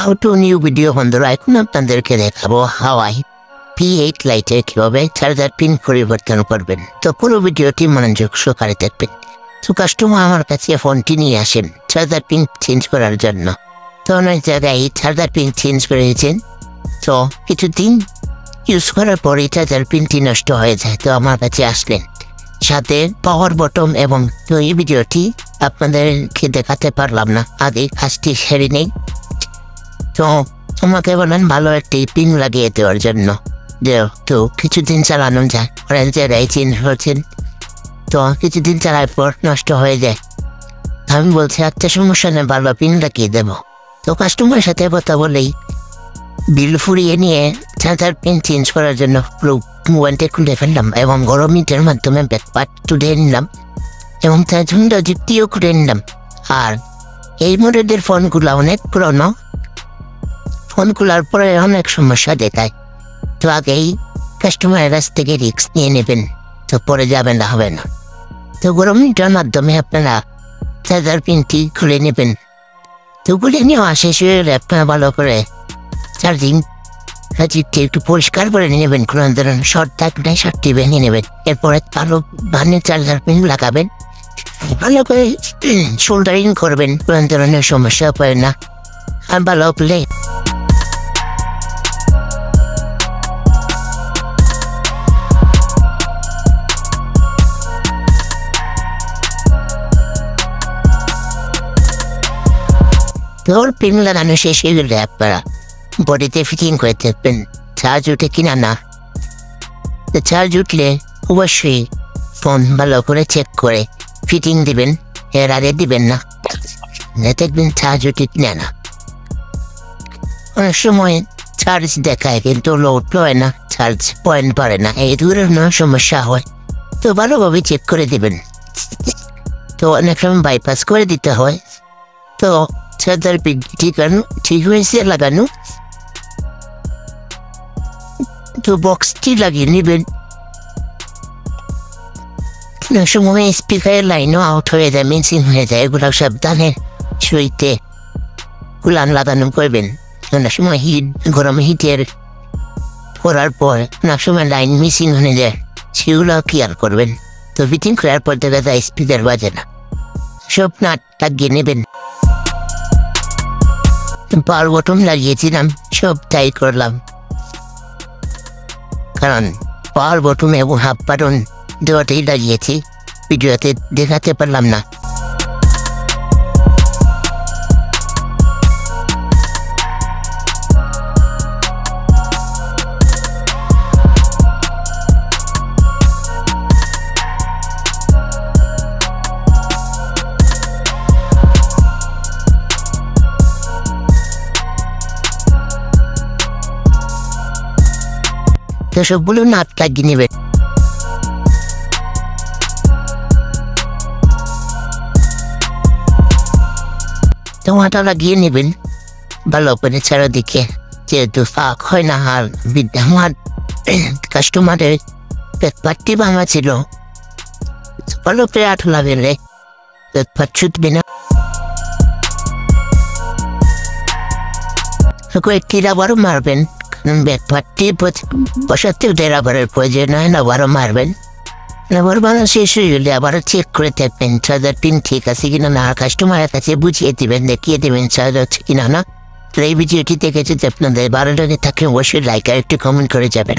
How to new video বন্ধুরা, এখন আপনাদেরকে দেখাবো হাওয়াই P8 লাইটে কিভাবে চার্জার পিন পরিবর্তন করবেন। তো পুরো ভিডিওটি মনোযোগ সহকারে দেখবেন। তো কাস্টমার আমার কাছে ফোনটি নিয়ে আসেন চার্জার পিন চেঞ্জ করার জন্য। তো অনেক জায়গায় চার্জার পিন চেঞ্জ করেছেন, তো কিছুদিন ইউজ করার পরে চার্জার পিনটি নষ্ট হয়ে যায়। তো আমার কাছে আসলেন সাথে পাওয়ার বটম, এবং তো এই ভিডিওটি আপনাদেরকে দেখাতে পারলাম না, আগে কাজটি সেরে নেই। তো আমাকে বলেন ভালো একটি পিন লাগিয়ে দেওয়ার জন্য, যে তো কিছুদিন চালানো যায়, অনেক জায়গায় চেঞ্জ হচ্ছেন, তো কিছুদিন চালার পর নষ্ট হয়ে যায়। আমি বলছি আচ্ছা সমস্যা নেই, ভালো পিন লাগিয়ে দেবো। তো কাস্টমারের সাথে কথা বলেই বিল ফুরিয়ে নিয়ে চার্জার পিন চেঞ্জ করার জন্য পুরো মোবাইলটা খুলে ফেললাম, এবং গরম মিটারের মাধ্যমে ব্যাকপার্ট তুলে নিলাম, এবং তার জন্য যুক্তিও করে নিলাম। আর এই মডেলের ফোনগুলো অনেক পুরনো, ফোন খোলার পরে অনেক সমস্যা দেখায়। তো আগেই কাস্টমারের কাছ থেকে রিস্ক নিয়ে নেবেন, তো পরে যাবেন না, হবে না। তো গরম মিটারের মাধ্যমে আপনারা চার্জার পিনটি খুলে নেবেন। তো খুলে নেওয়া শেষ হয়ে গেলে আপনারা ভালো করে চার্জিং একটু পরিষ্কার করে নেবেন, কোনো ধরনের শর্ট থাকলে শর্টটি ভেঙে নেবেন। এরপরে ভালো বানের চার্জার পিন লাগাবেন, ভালো করে সোল্ডারিং করবেন, কোনো ধরনের সমস্যা পায় না। আর ভালো হলে তোর পিন লাগানো শেষ হয়ে গেলে আপনারা বডিতে ফিটিং করে থাকবেন চার্জ উঠে কিনা না। তো চার্জ উঠলে অবশ্যই ফোন ভালো করে চেক করে ফিটিং দিবেন, এর আগে দিবেন না, দেখবেন চার্জ উঠে কিনা না। অনেক সময় চার্জ দেখায় কিন্তু লোড হয় না, চার্জ পয়েন্ট পারে না, এই ধরনের সমস্যা হয়। তো ভালোভাবে চেক করে দিবেন। তো অনেক সময় বাইপাস করে দিতে হয়। তো চার্জার পিন ঠিক হয়েছে লাগানো, তো বক্সটি লাগিয়ে নেবেন। অনেক সময় স্পিকারের লাইনও আউট হয়ে যায়, মিসিং হয়ে যায়, এগুলো সাবধানে সইতে কুলান লাগানো করবেন। অনেক সময় গরম হিটের করার পর অনেক সময় লাইন মিসিং হয়ে যায়, সেগুলো কেয়ার করবেন। তো ফিটিং করার পর দেখা যায় স্পিকার বাজে না, সব নাট লাগিয়ে নেবেন। পাওয়ার বটম লাগিয়েছিলাম, সব তাই করলাম, কারণ পাওয়ার বটম এবং হাফ বাটন দেওয়াটাই লাগিয়েছি, ভিডিওতে দেখাতে পারলাম না। তো সবগুলো নাট লাগিয়ে নেবেন। টমাটো লাগিয়ে নেবেন ভালো করে চারিদিকে, যেহেতু ফাঁক হয় না। আর আমার কাস্টমারের পেটপাটটি ভাঙা ছিল, ভালো করে আঠু লাগলে পেটপাট ছুটবে না। কয়েকটি রাবারও মারবেন, ব্যাকপার্টটি বসাতে রাবারের প্রয়োজন হয় না, আবারও মারবেন। রাবার বানা শেষ হয়ে গেলে আবারও চেক করে থাকবেন চার্জার পিন ঠিক আছে কিনা না। কাস্টমারের কাছে বুঝিয়ে দেবেন, দেখিয়ে দেবেন চার্জ হচ্ছে কিনা না। তো এই ভিডিওটি দেখে যদি আপনাদের ভালো লাগে থাকে অবশ্যই লাইক আর একটু কমেন্ট করে যাবেন।